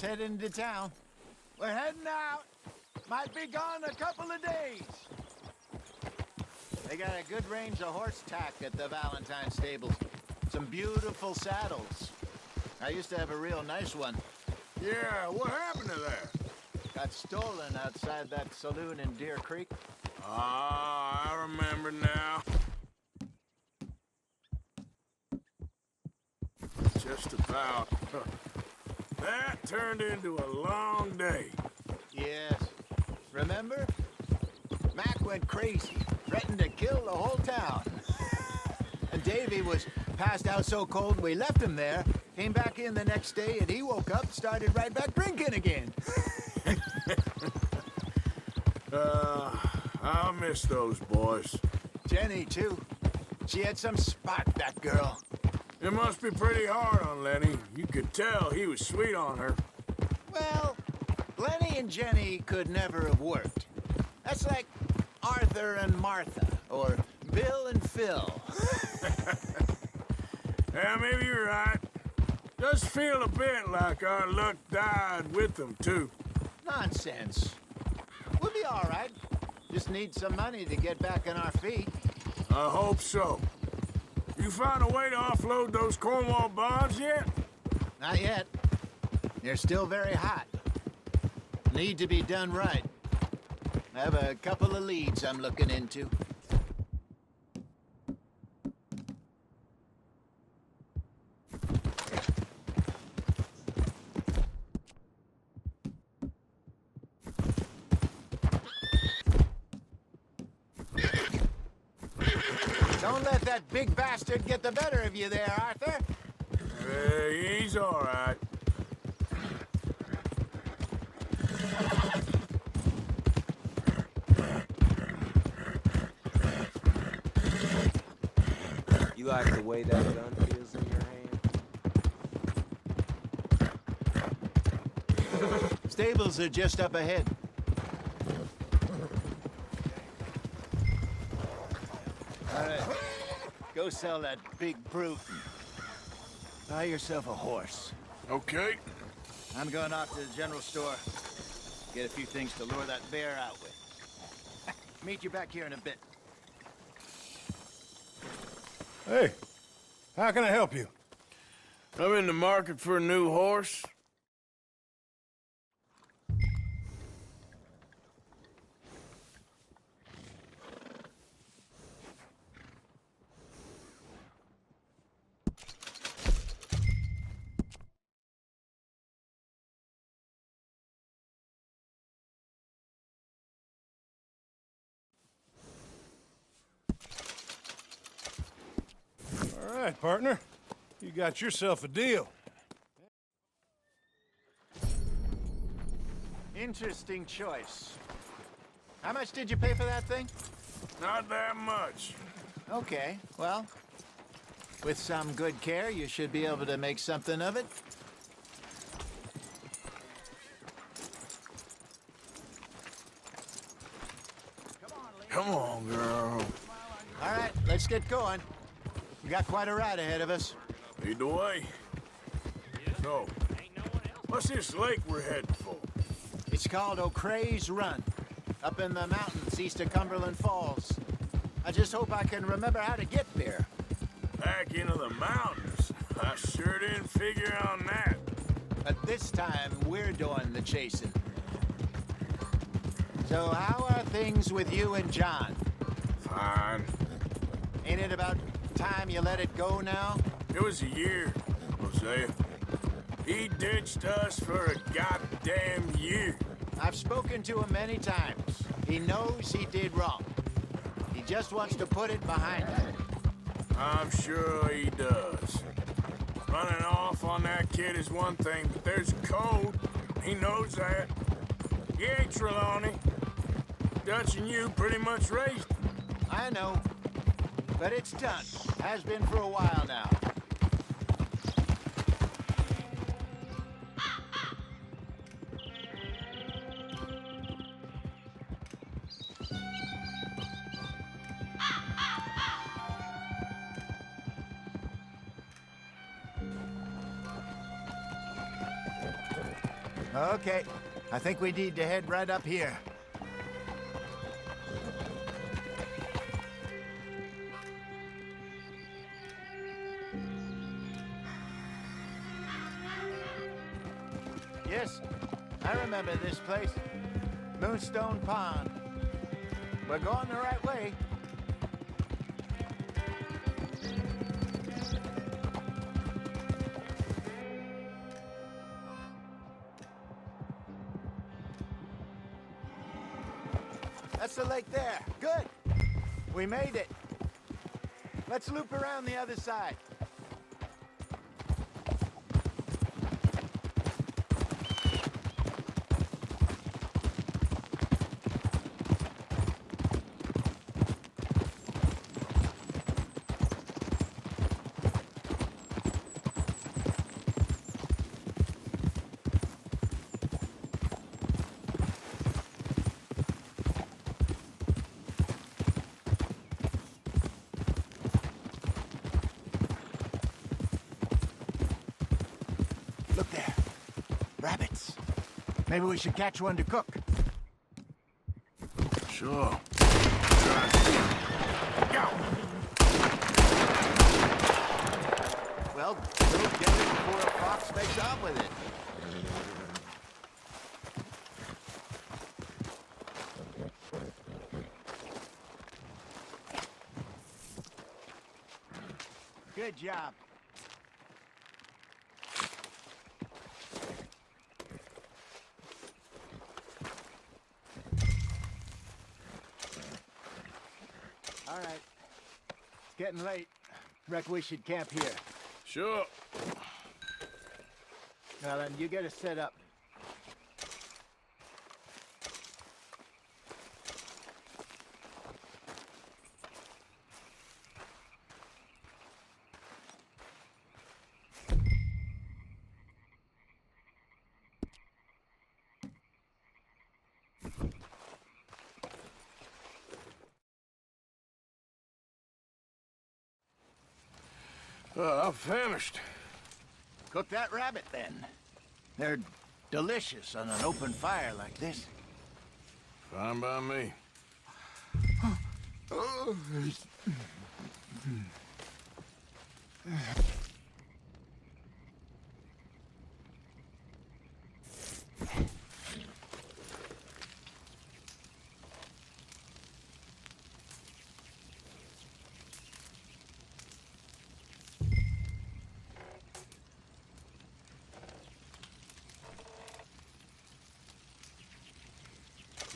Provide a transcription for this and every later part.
Head into town. We're heading out. Might be gone a couple of days. They got a good range of horse tack at the Valentine stables. Some beautiful saddles. I used to have a real nice one. Yeah, what happened to that? Got stolen outside that saloon in Deer Creek. Ah, I remember now. Just about. That turned into a long day. Yes. Remember? Mac went crazy, threatened to kill the whole town. And Davy was passed out so cold we left him there, came back in the next day, and he woke up, started right back drinking again. I'll miss those boys. Jenny, too. She had some spot, that girl. It must be pretty hard on Lenny. You could tell he was sweet on her. Well, Lenny and Jenny could never have worked. That's like Arthur and Martha, or Bill and Phil. Yeah, maybe you're right. Does feel a bit like our luck died with them, too. Nonsense. We'll be all right. Just need some money to get back on our feet. I hope so. You found a way to offload those Cornwall bonds yet? Not yet. They're still very hot. Need to be done right. I have a couple of leads I'm looking into. Don't let that big bastard get the better of you there, Arthur. He's all right. You like the way that gun feels in your hand? Stables are just up ahead. All right. Go sell that big brute. Buy yourself a horse. Okay. I'm going off to the general store. Get a few things to lure that bear out with. Meet you back here in a bit. Hey, how can I help you? I'm in the market for a new horse. All right, partner. You got yourself a deal. Interesting choice. How much did you pay for that thing? Not that much. Okay, well, with some good care, you should be able to make something of it. Come on, girl. All right, let's get going. We got quite a ride ahead of us. Lead the way. So, what's this lake we're heading for? It's called O'Creagh's Run, up in the mountains east of Cumberland Falls. I just hope I can remember how to get there. Back into the mountains? I sure didn't figure on that. But this time, we're doing the chasing. So how are things with you and John? Fine. Ain't it about time you let it go now? It was a year, Hosea. He ditched us for a goddamn year. I've spoken to him many times. He knows he did wrong. He just wants to put it behind him. I'm sure he does. Running off on that kid is one thing, but there's a code. He knows that. He ain't Trelawney. Dutch and you pretty much raised him. I know. But it's done. Has been for a while now. Okay, I think we need to head right up here. Yes, I remember this place. Moonstone Pond. We're going the right way. That's the lake there. Good. We made it. Let's loop around the other side. Look there. Rabbits. Maybe we should catch one to cook. Sure. Go! Well, we'll get it before a fox makes off with it. Good job. All right. It's getting late. Reckon we should camp here. Sure. Now then, you get us set up. Well, I'm famished. Cook that rabbit, then. They're delicious on an open fire like this. Fine by me.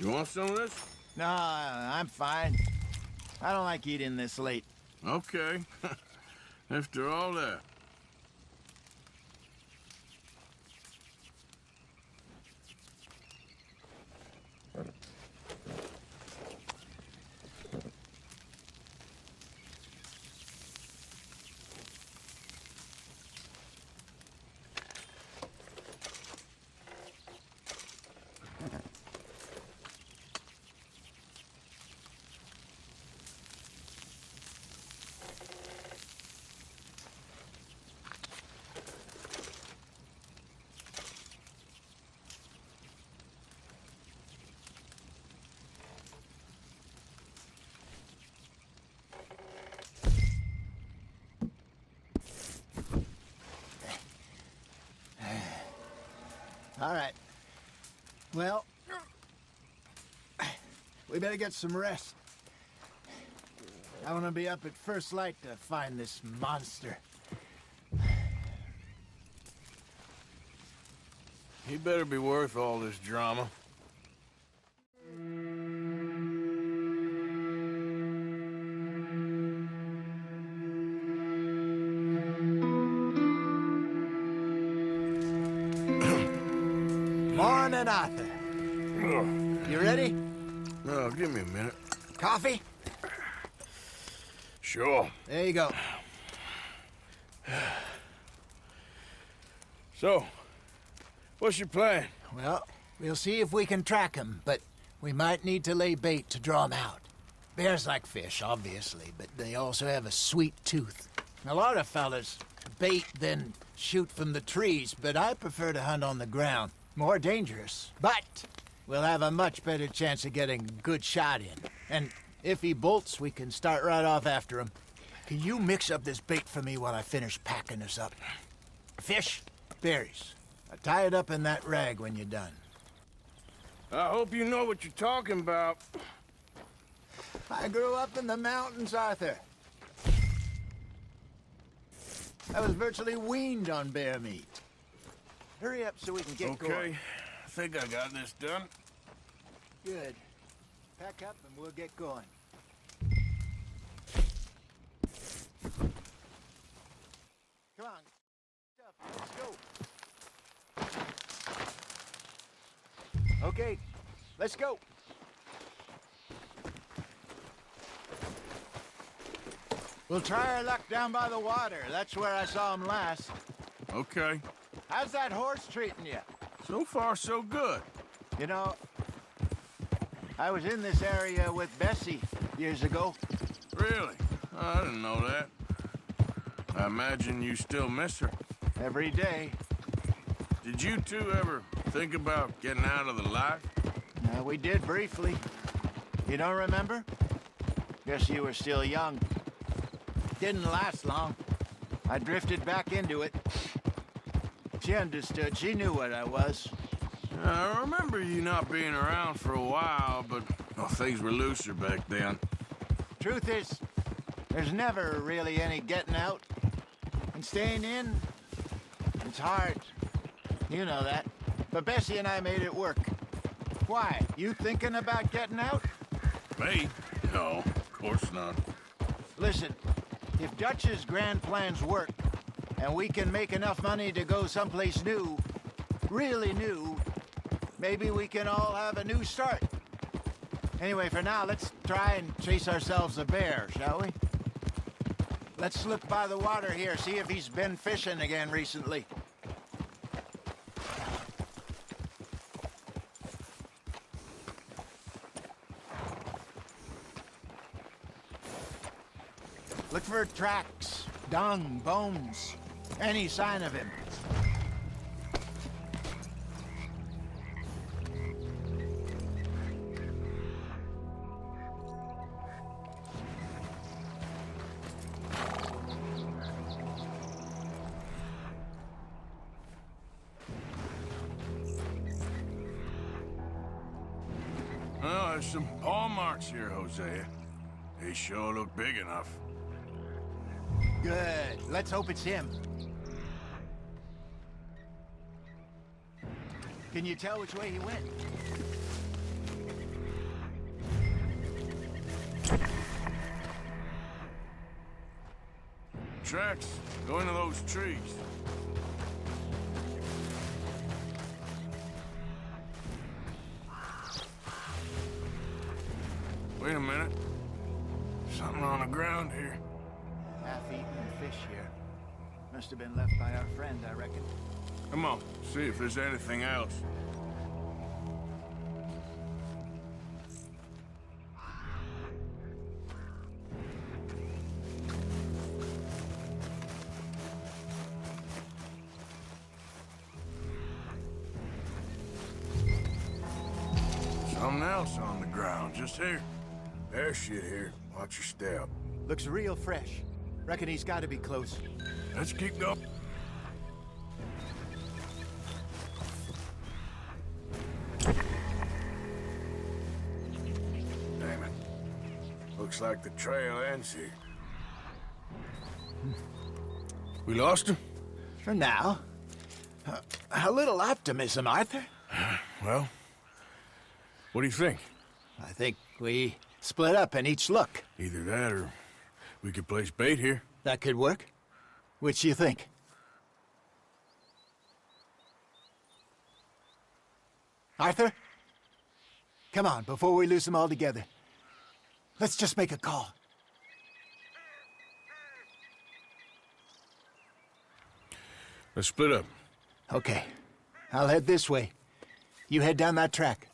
You want some of this? No, I'm fine. I don't like eating this late. Okay. After all that. All right. Well, we better get some rest. I want to be up at first light to find this monster. He better be worth all this drama. Morning, Arthur. You ready? Oh, give me a minute. Coffee? Sure. There you go. So, what's your plan? Well, we'll see if we can track him, but we might need to lay bait to draw him out. Bears like fish, obviously, but they also have a sweet tooth. A lot of fellas bait, then shoot from the trees, but I prefer to hunt on the ground. more dangerous. But we'll have a much better chance of getting a good shot in. And if he bolts, we can start right off after him. Can you mix up this bait for me while I finish packing this up? Fish, berries. I'll tie it up in that rag when you're done. I hope you know what you're talking about. I grew up in the mountains, Arthur. I was virtually weaned on bear meat. Hurry up so we can get going. Okay, I think I got this done. Good. Pack up and we'll get going. Come on. Let's go. Okay, let's go. We'll try our luck down by the water. That's where I saw him last. Okay. How's that horse treating you? So far, so good. You know, I was in this area with Bessie years ago. Really? I didn't know that. I imagine you still miss her. Every day. Did you two ever think about getting out of the life? We did briefly. You don't remember? Guess you were still young. Didn't last long. I drifted back into it. She understood. She knew what I was. I remember you not being around for a while, but things were looser back then. Truth is, there's never really any getting out. And staying in, it's hard. You know that. But Bessie and I made it work. Why? You thinking about getting out? Me? No, of course not. Listen, if Dutch's grand plans work, and we can make enough money to go someplace new, really new, maybe we can all have a new start. Anyway, for now, let's try and chase ourselves a bear, shall we? Let's look by the water here, see if he's been fishing again recently. Look for tracks, dung, bones, any sign of him. Well, there's some paw marks here, Hosea. They sure look big enough. Good. Let's hope it's him. Can you tell which way he went? Tracks going to those trees. Wait a minute. Something on the ground here. Half-eaten fish here. Must have been left by our friend, I reckon. Come on, see if there's anything else. Something else on the ground, just here. There's shit here. Watch your step. Looks real fresh. Reckon he's got to be close. Let's keep going. Damn it. Looks like the trail ends here. We lost him? For now. A little optimism, Arthur. Well, what do you think? I think we split up and each look. Either that or we could place bait here. That could work. Which do you think? Arthur? Come on, before we lose them all together. Let's just make a call. Let's split up. Okay. I'll head this way. You head down that track.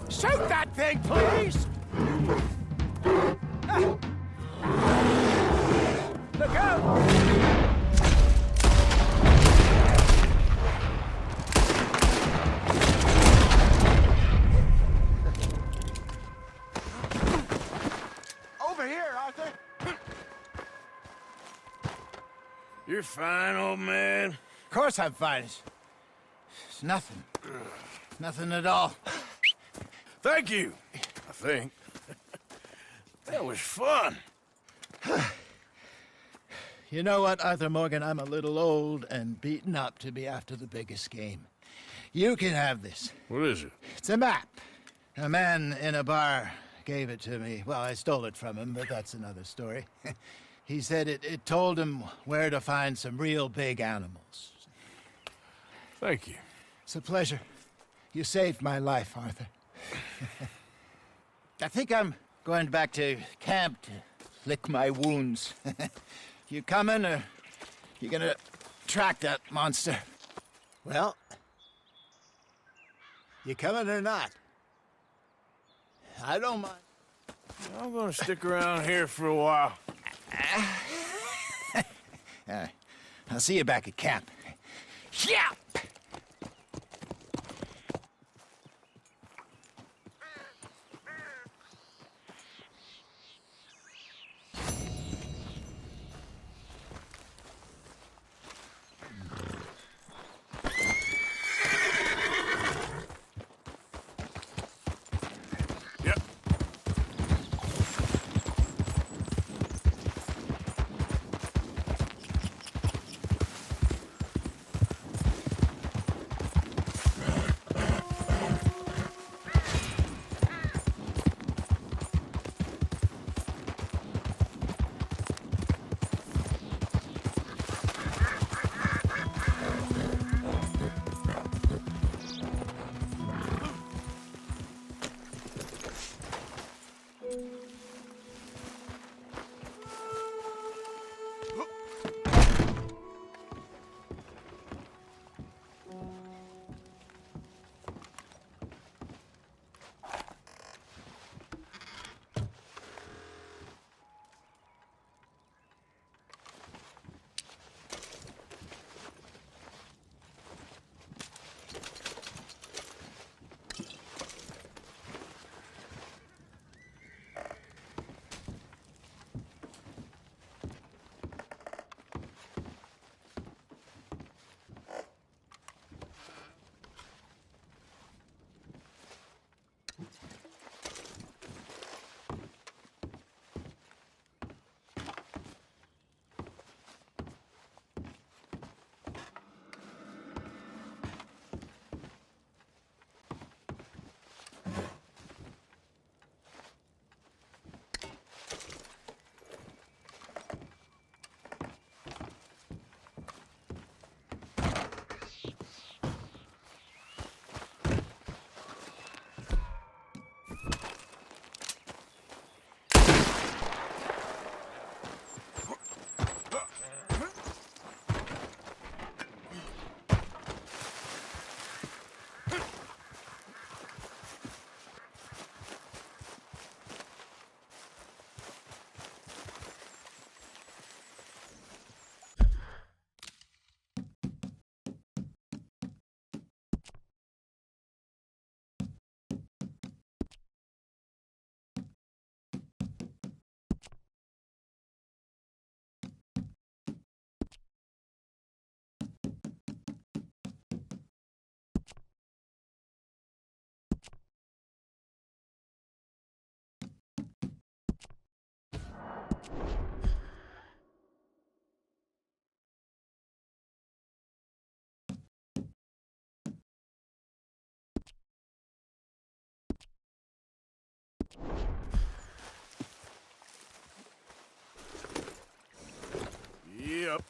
Shoot that thing, please! Look out! Over here, Arthur! You're fine, old man. Of course I'm fine. It's nothing. Nothing at all. Thank you, I think. That was fun. You know what, Arthur Morgan? I'm a little old and beaten up to be after the biggest game. You can have this. What is it? It's a map. A man in a bar gave it to me. Well, I stole it from him, but that's another story. He said it told him where to find some real big animals. Thank you. It's a pleasure. You saved my life, Arthur. I think I'm going back to camp to lick my wounds. You coming, or you gonna track that monster? Well, you coming or not? I don't mind. I'm gonna stick around here for a while. I'll see you back at camp. Yeah! Yep. Yep.